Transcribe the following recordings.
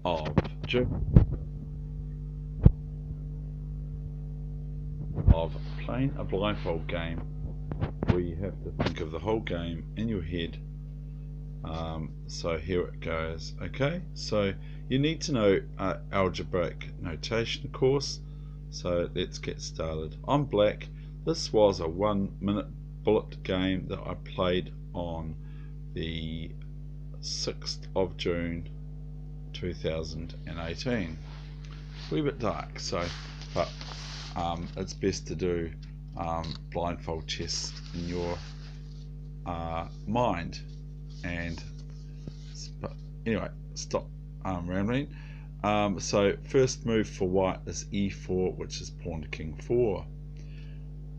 of playing a blindfold game where you have to think of the whole game in your head. So here it goes. Okay, so you need to know algebraic notation, of course. So let's get started. I'm black. This was a 1-minute bullet game that I played on the 6th of June 2018. A wee bit dark, so but it's best to do blindfold chess in your mind. And but anyway, stop rambling. So first move for white is e4, which is pawn to king 4.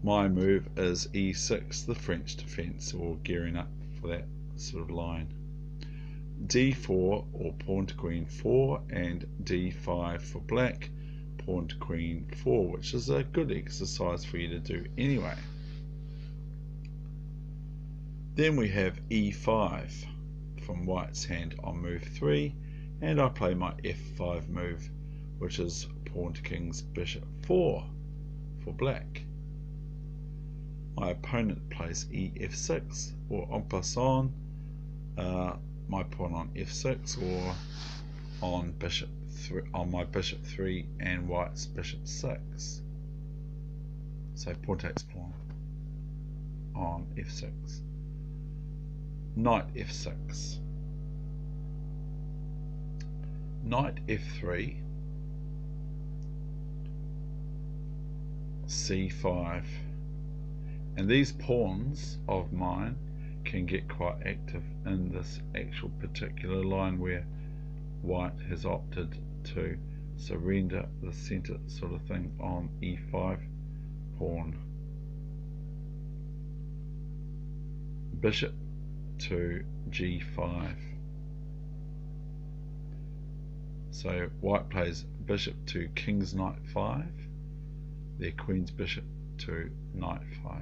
My move is e6, the French defense, or gearing up for that sort of line. d4, or pawn to queen 4, and d5 for black, pawn to queen 4, which is a good exercise for you to do anyway. Then we have e5 from white's hand on move 3, and I play my f5 move, which is pawn to king's bishop 4 for black. My opponent plays ef6, or en passant, my pawn on f6, or on bishop 3, on my bishop 3 and white's bishop 6. So pawn takes pawn on f6. Knight f6, knight f3, c5, and these pawns of mine can get quite active in this actual particular line where white has opted to surrender the center sort of thing on e5 pawn. Bishop to g5. So white plays bishop to king's knight 5, their queen's bishop to knight 5.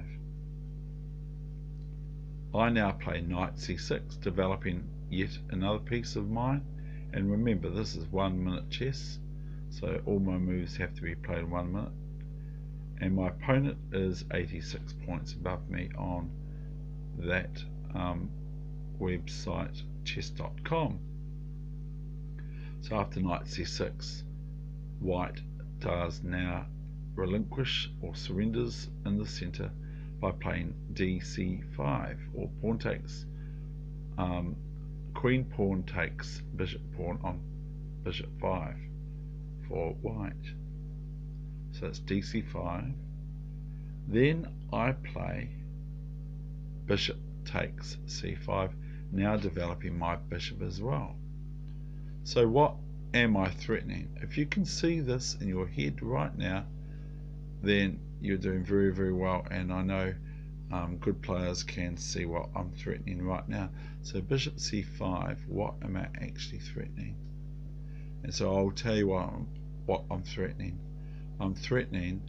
I now play knight c6, developing yet another piece of mine, and remember this is 1-minute chess, so all my moves have to be played in 1 minute, and my opponent is 86 points above me on that website chess.com. So after knight c6, white does now relinquish or surrenders in the center by playing dc5, or pawn takes, queen pawn takes bishop pawn on bishop 5 for white. So it's dc5. Then I play bishop takes c5, now developing my bishop as well. So what am I threatening? If you can see this in your head right now, then you're doing very, very well, and I know good players can see what I'm threatening right now. So bishop c5, what am I actually threatening? And so I'll tell you what I'm threatening. I'm threatening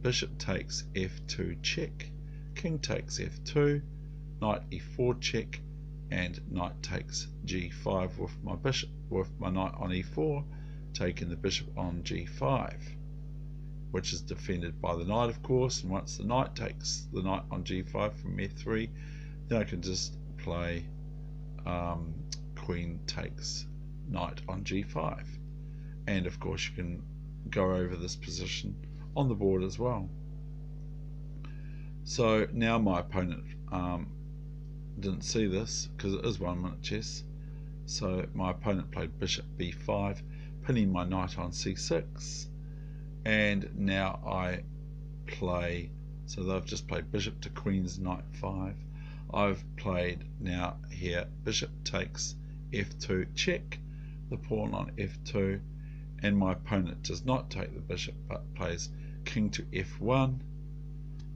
bishop takes f2 check, king takes f2, knight e4 check, and knight takes g5 with my bishop, with my knight on e4, taking the bishop on g5, which is defended by the knight, of course. And once the knight takes the knight on g5 from f3, then I can just play queen takes knight on g5, and of course you can go over this position on the board as well. So now my opponent didn't see this because it is 1-minute chess. So my opponent played bishop b5, pinning my knight on c6, and now I play, so they've just played bishop to queen's knight 5. I've played now here bishop takes f2 check, the pawn on f2, and my opponent does not take the bishop but plays king to f1.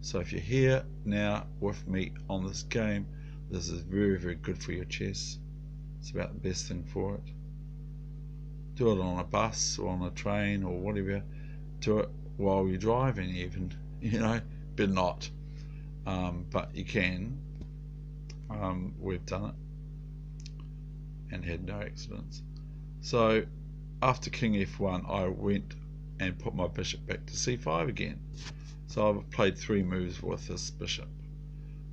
So if you're here now with me on this game, this is very, very good for your chess. It's about the best thing for it. Do it on a bus or on a train or whatever. Do it while you're driving even, you know, but not. But you can. We've done it and had no accidents. So after king f1 I went and put my bishop back to c5 again. So I've played 3 moves with this bishop,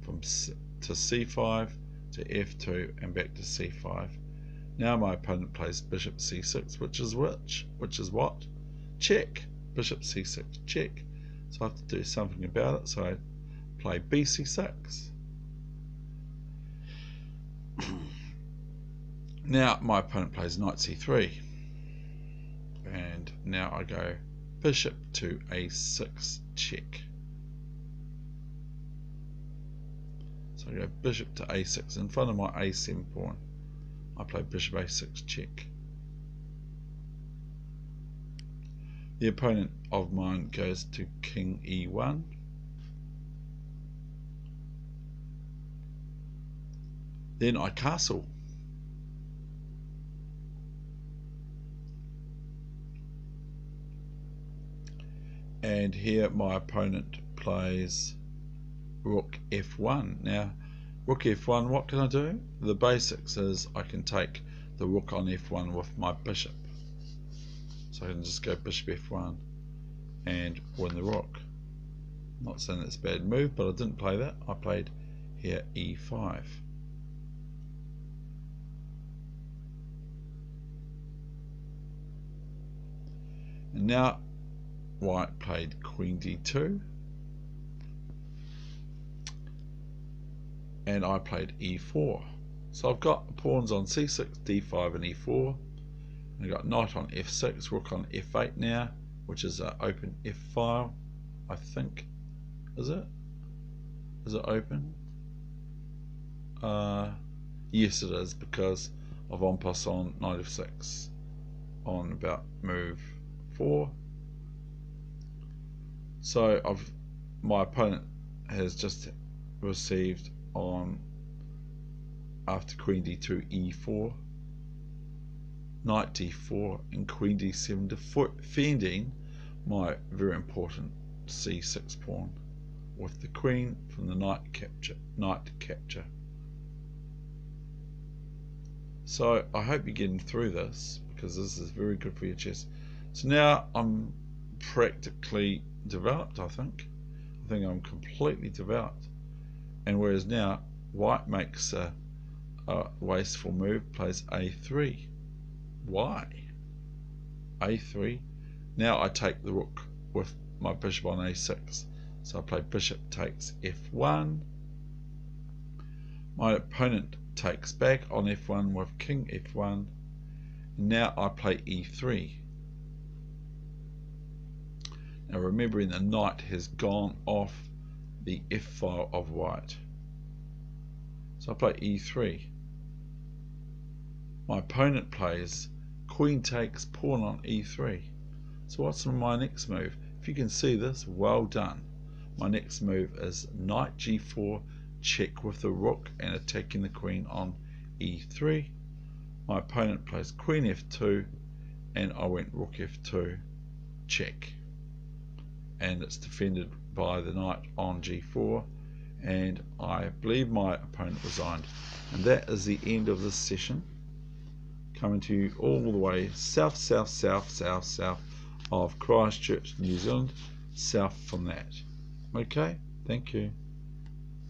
from to c5 to f2 and back to c5. Now my opponent plays bishop c6, which is what? Check. Bishop c6, check. So I have to do something about it, so I play bc6. Now my opponent plays knight c3, and now I go bishop to a6, check. So I go bishop to a6 in front of my a7 pawn. I play bishop a6, check. The opponent of mine goes to king e1. Then I castle. And here my opponent plays rook f1. Now, rook f1, what can I do? The basics is I can take the rook on f1 with my bishop. So I can just go bishop f1 and win the rook. I'm not saying that's a bad move, but I didn't play that. I played here e5. And now white played queen d2, and I played e4. So I've got pawns on c6, d5 and e4. And I've got knight on f6, rook on f8 now, which is an open f file, I think. Is it? Is it open? Yes it is, because of en passant knight f6 on about move 4. So my opponent has just received on, after queen d2, e4, knight d4 and queen d7, defending my very important c6 pawn with the queen from the knight capture. So I hope you're getting through this, because this is very good for your chess. So now I'm practically developed, I think. I think I'm completely developed. And whereas now white makes a wasteful move, plays a3. Why? a3. Now I take the rook with my bishop on a6. So I play bishop takes f1. My opponent takes back on f1 with king f1. Now I play e3. Now remembering the knight has gone off the f file of white. So I play e3. My opponent plays queen takes pawn on e3. So what's my next move? If you can see this, well done. My next move is knight g4, check with the rook and attacking the queen on e3. My opponent plays queen f2 and I went rook f2, check. And it's defended by the knight on g4, and I believe my opponent resigned. And that is the end of this session, coming to you all the way south of Christchurch, New Zealand, south from that. Okay, thank you.